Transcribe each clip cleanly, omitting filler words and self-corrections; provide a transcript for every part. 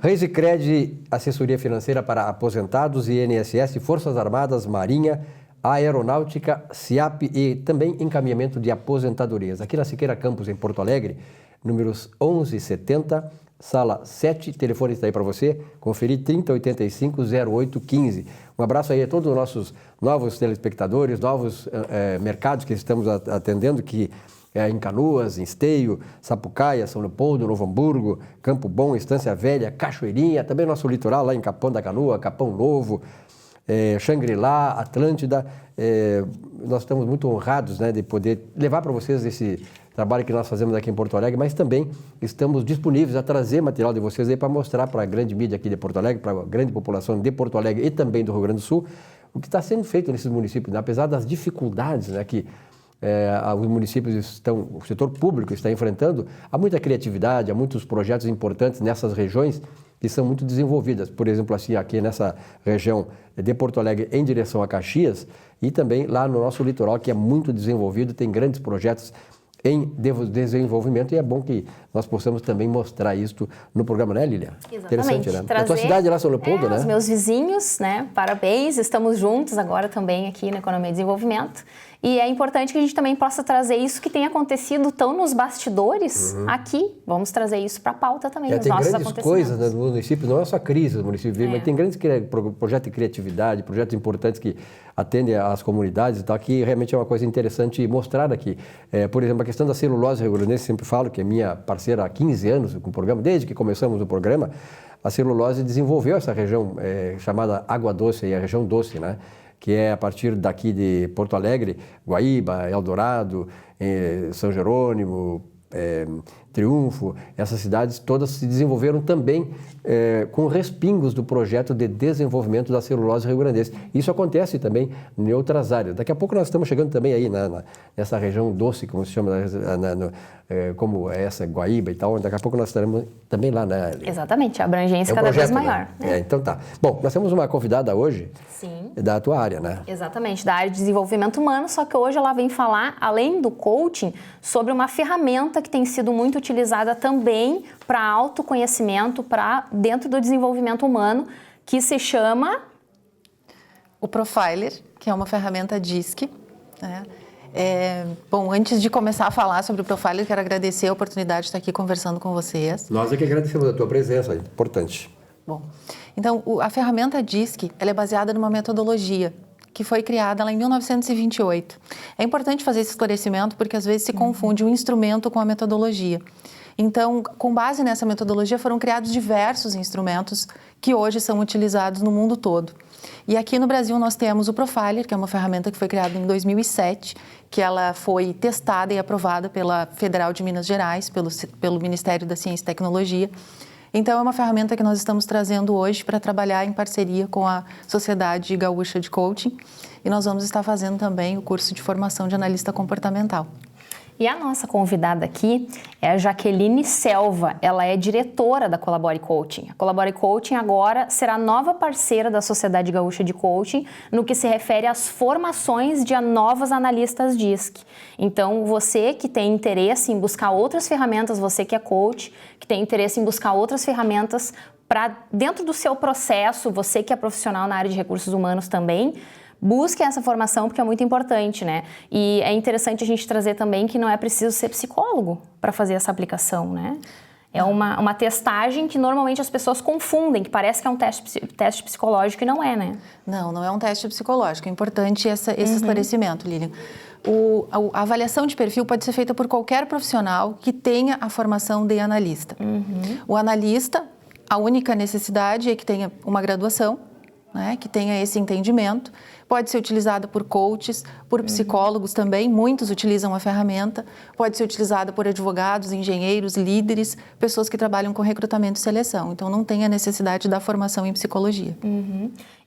Reisicred, assessoria financeira para aposentados e INSS, Forças Armadas, Marinha, Aeronáutica, SIAP e também encaminhamento de aposentadorias. Aqui na Siqueira Campos, em Porto Alegre, números 1170, sala 7, telefone está aí para você, conferir 3085-0815. Um abraço aí a todos os nossos novos telespectadores, novos mercados que estamos atendendo, que em Canoas, em Esteio, Sapucaia, São Leopoldo, Novo Hamburgo, Campo Bom, Estância Velha, Cachoeirinha, também nosso litoral lá em Capão da Canoa, Capão Novo, Xangri-Lá, Atlântida. Nós estamos muito honrados, né, de poder levar para vocês esse trabalho que nós fazemos aqui em Porto Alegre, mas também estamos disponíveis a trazer material de vocês aí para mostrar para a grande mídia aqui de Porto Alegre, para a grande população de Porto Alegre e também do Rio Grande do Sul, o que está sendo feito nesses municípios, né? Apesar das dificuldades, né, que os municípios o setor público está enfrentando, há muita criatividade, há muitos projetos importantes nessas regiões que são muito desenvolvidas. Por exemplo, assim, aqui nessa região de Porto Alegre em direção a Caxias e também lá no nosso litoral, que é muito desenvolvido, tem grandes projetos em desenvolvimento e é bom que nós possamos também mostrar isso no programa, né, Lília? Exatamente. Interessante, né? Na tua cidade lá, São Leopoldo, né? Os meus vizinhos, né? Parabéns, estamos juntos agora também aqui na Economia e Desenvolvimento. E é importante que a gente também possa trazer isso que tem acontecido tão nos bastidores aqui. Vamos trazer isso para a pauta também, nos nossos acontecimentos. Tem grandes coisas, né, no município, não é só a crise do município, mas tem grandes projetos de criatividade, projetos importantes que atendem às comunidades e tal, que realmente é uma coisa interessante mostrar aqui. Por exemplo, a questão da celulose rio-grandense, sempre falo que é minha parceira há 15 anos com o programa, desde que começamos o programa, a celulose desenvolveu essa região chamada Água Doce, a região doce, né? Que é a partir daqui de Porto Alegre, Guaíba, Eldorado, São Jerônimo, Triunfo, essas cidades todas se desenvolveram também com respingos do projeto de desenvolvimento da celulose rio-grandense. Isso acontece também em outras áreas. Daqui a pouco nós estamos chegando também aí nessa região doce, como se chama, como essa Guaíba e tal. Daqui a pouco nós estaremos também lá, né? Exatamente, a abrangência cada vez maior. Né? Então tá. Bom, nós temos uma convidada hoje. Sim. Da tua área, né? Exatamente, da área de desenvolvimento humano, só que hoje ela vem falar, além do coaching, sobre uma ferramenta que tem sido muito utilizada também para autoconhecimento, para dentro do desenvolvimento humano, que se chama... O Profiler, que é uma ferramenta DISC, né? Bom, antes de começar a falar sobre o Profiler, quero agradecer a oportunidade de estar aqui conversando com vocês. Nós é que agradecemos a tua presença, é importante. Bom, então a ferramenta DISC, ela é baseada numa metodologia que foi criada lá em 1928. É importante fazer esse esclarecimento porque às vezes se confunde o instrumento com a metodologia. Então, com base nessa metodologia, foram criados diversos instrumentos que hoje são utilizados no mundo todo. E aqui no Brasil nós temos o Profiler, que é uma ferramenta que foi criada em 2007, que ela foi testada e aprovada pela Federal de Minas Gerais, pelo Ministério da Ciência e Tecnologia. Então, é uma ferramenta que nós estamos trazendo hoje para trabalhar em parceria com a Sociedade Gaúcha de Coaching. E nós vamos estar fazendo também o curso de formação de analista comportamental. E a nossa convidada aqui é a Jaqueline Selva, ela é diretora da Colabore Coaching. A Colabore Coaching agora será nova parceira da Sociedade Gaúcha de Coaching no que se refere às formações de novas analistas DISC. Então, você que tem interesse em buscar outras ferramentas, você que é coach, que tem interesse em buscar outras ferramentas para dentro do seu processo, você que é profissional na área de recursos humanos também, busque essa formação porque é muito importante, né? E é interessante a gente trazer também que não é preciso ser psicólogo para fazer essa aplicação, né? É uma testagem que normalmente as pessoas confundem, que parece que é um teste psicológico e não é, né? Não é um teste psicológico. É importante esse esclarecimento, Lilian. A avaliação de perfil pode ser feita por qualquer profissional que tenha a formação de analista. O analista, a única necessidade é que tenha uma graduação, né, que tenha esse entendimento. Pode ser utilizada por coaches, por psicólogos também, muitos utilizam a ferramenta. Pode ser utilizada por advogados, engenheiros, líderes, pessoas que trabalham com recrutamento e seleção. Então, não tem a necessidade da formação em psicologia.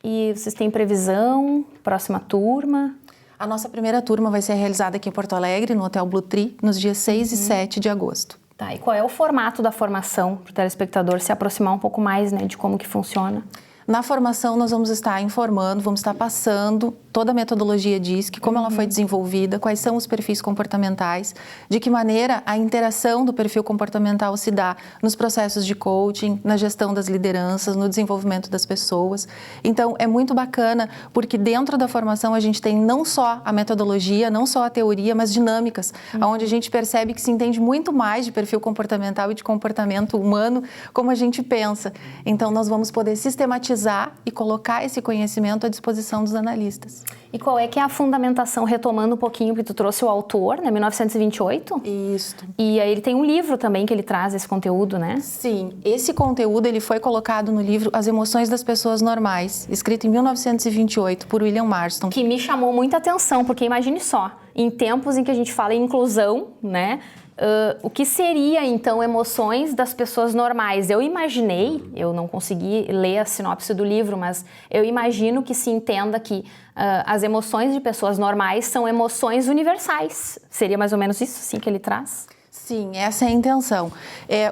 E vocês têm previsão? Próxima turma? A nossa primeira turma vai ser realizada aqui em Porto Alegre, no Hotel Blue Tree, nos dias 6 e 7 de agosto. Tá, e qual é o formato da formação para o telespectador se aproximar um pouco mais, né, de como que funciona? Na formação, nós vamos estar informando, vamos estar passando toda a metodologia DISC, como ela foi desenvolvida, quais são os perfis comportamentais, de que maneira a interação do perfil comportamental se dá nos processos de coaching, na gestão das lideranças, no desenvolvimento das pessoas. Então, é muito bacana, porque dentro da formação a gente tem não só a metodologia, não só a teoria, mas dinâmicas, onde a gente percebe que se entende muito mais de perfil comportamental e de comportamento humano, como a gente pensa. Então, nós vamos poder sistematizar e colocar esse conhecimento à disposição dos analistas. E qual é que é a fundamentação, retomando um pouquinho, porque tu trouxe o autor, né, 1928? Isso. E aí ele tem um livro também que ele traz esse conteúdo, né? Sim, esse conteúdo ele foi colocado no livro As Emoções das Pessoas Normais, escrito em 1928 por William Marston. Que me chamou muita atenção, porque imagine só, em tempos em que a gente fala em inclusão, né? O que seria, então, emoções das pessoas normais? Eu imaginei, eu não consegui ler a sinopse do livro, mas eu imagino que se entenda que as emoções de pessoas normais são emoções universais. Seria mais ou menos isso, assim, que ele traz? Sim, essa é a intenção.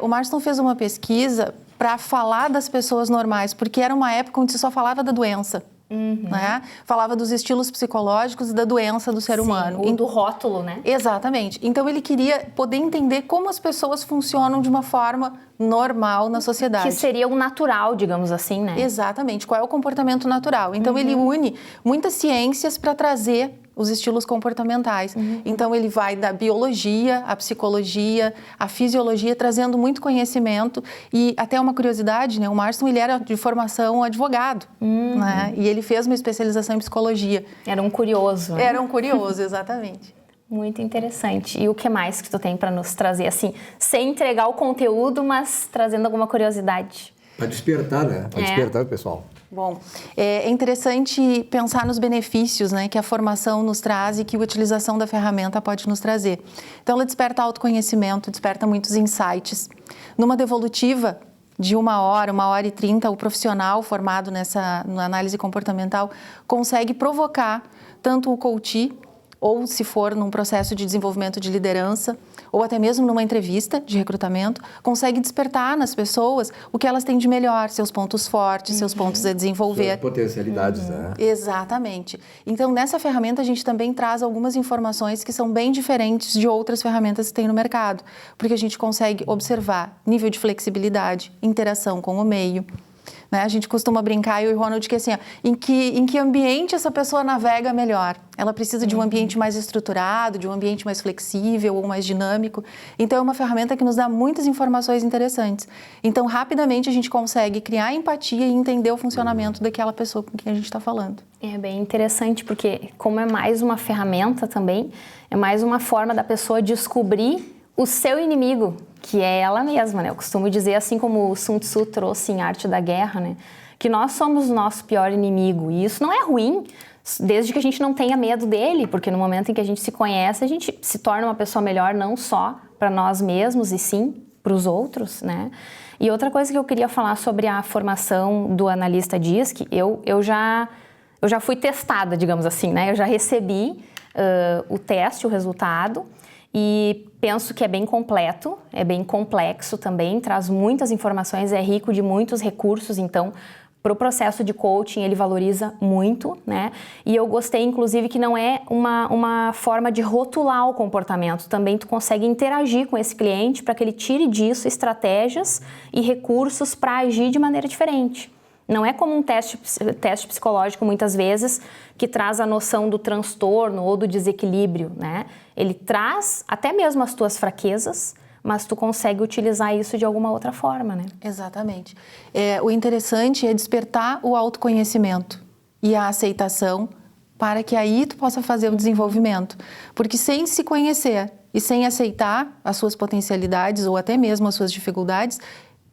O Marston fez uma pesquisa para falar das pessoas normais, porque era uma época onde se só falava da doença. Né? Falava dos estilos psicológicos e da doença do ser humano. Do rótulo, né? Exatamente. Então, ele queria poder entender como as pessoas funcionam de uma forma normal na sociedade. Que seria o natural, digamos assim, né? Exatamente. Qual é o comportamento natural? Então, ele une muitas ciências para trazer os estilos comportamentais. Então, ele vai da biologia, a psicologia, a fisiologia, trazendo muito conhecimento. E até uma curiosidade, né? O Marston, ele era de formação advogado, né? E ele fez uma especialização em psicologia. Era um curioso, né? Era um curioso, exatamente. Muito interessante. E o que mais que tu tem para nos trazer, assim, sem entregar o conteúdo, mas trazendo alguma curiosidade? Para despertar, né? Para despertar o pessoal. Bom, é interessante pensar nos benefícios, né, que a formação nos traz e que a utilização da ferramenta pode nos trazer. Então, ela desperta autoconhecimento, desperta muitos insights. Numa devolutiva de 1 hora e 30, o profissional formado na análise comportamental consegue provocar tanto o coach, ou se for num processo de desenvolvimento de liderança, ou até mesmo numa entrevista de recrutamento, consegue despertar nas pessoas o que elas têm de melhor, seus pontos fortes, seus pontos a desenvolver. Suas potencialidades, né? Exatamente. Então, nessa ferramenta, a gente também traz algumas informações que são bem diferentes de outras ferramentas que tem no mercado, porque a gente consegue observar nível de flexibilidade, interação com o meio. Né? A gente costuma brincar, eu e o Ronald, que assim, ó, em que ambiente essa pessoa navega melhor? Ela precisa de um ambiente mais estruturado, de um ambiente mais flexível ou mais dinâmico. Então, é uma ferramenta que nos dá muitas informações interessantes. Então, rapidamente, a gente consegue criar empatia e entender o funcionamento daquela pessoa com quem a gente está falando. É bem interessante, porque como é mais uma ferramenta também, é mais uma forma da pessoa descobrir o seu inimigo, que é ela mesma, né? Eu costumo dizer, assim como o Sun Tzu trouxe em Arte da Guerra, né? Que nós somos o nosso pior inimigo. E isso não é ruim, desde que a gente não tenha medo dele, porque no momento em que a gente se conhece, a gente se torna uma pessoa melhor não só para nós mesmos, e sim para os outros, né? E outra coisa que eu queria falar sobre a formação do analista DISC, eu já fui testada, digamos assim, né? Eu já recebi o teste, o resultado, e penso que é bem completo, é bem complexo também, traz muitas informações, é rico de muitos recursos, então, para o processo de coaching ele valoriza muito, né? E eu gostei, inclusive, que não é uma forma de rotular o comportamento, também tu consegue interagir com esse cliente para que ele tire disso estratégias e recursos para agir de maneira diferente. Não é como um teste psicológico, muitas vezes, que traz a noção do transtorno ou do desequilíbrio, né? Ele traz até mesmo as tuas fraquezas, mas tu consegue utilizar isso de alguma outra forma, né? Exatamente. O interessante é despertar o autoconhecimento e a aceitação para que aí tu possa fazer o desenvolvimento. Porque sem se conhecer e sem aceitar as suas potencialidades ou até mesmo as suas dificuldades,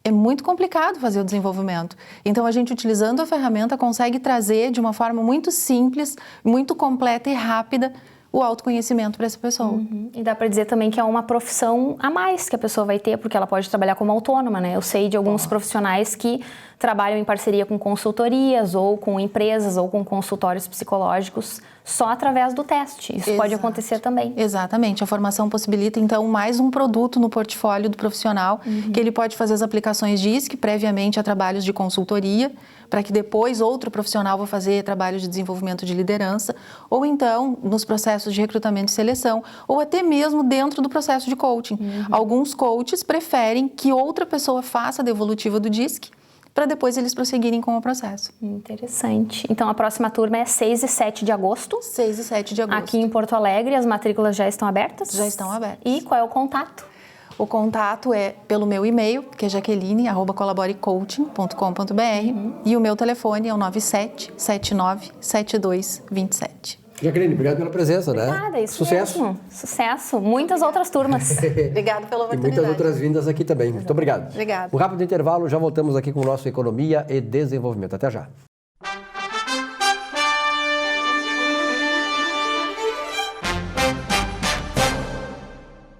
é muito complicado fazer o desenvolvimento. Então, a gente, utilizando a ferramenta, consegue trazer de uma forma muito simples, muito completa e rápida o autoconhecimento para essa pessoa. E dá para dizer também que é uma profissão a mais que a pessoa vai ter, porque ela pode trabalhar como autônoma, né? Eu sei de alguns profissionais que trabalham em parceria com consultorias ou com empresas ou com consultórios psicológicos só através do teste. Isso pode Exato. acontecer também. Exatamente. A formação possibilita, então, mais um produto no portfólio do profissional, que ele pode fazer as aplicações DISC previamente a trabalhos de consultoria, para que depois outro profissional vá fazer trabalhos de desenvolvimento de liderança, ou então nos processos de recrutamento e seleção, ou até mesmo dentro do processo de coaching. Alguns coaches preferem que outra pessoa faça a devolutiva do DISC, para depois eles prosseguirem com o processo. Interessante. Então, a próxima turma é 6 e 7 de agosto. 6 e 7 de agosto. Aqui em Porto Alegre, as matrículas já estão abertas? Já estão abertas. E qual é o contato? O contato é pelo meu e-mail, que é jaqueline@colaborecoaching.com.br, e o meu telefone é o 97797227. Jaqueline, obrigado pela presença, né? Nada, isso Sucesso. mesmo. Sucesso. Muitas outras turmas. Obrigada pela E oportunidade. muitas outras vindas aqui também. Muito obrigado. Obrigada. Um rápido intervalo, já voltamos aqui com o nosso Economia e Desenvolvimento. Até já.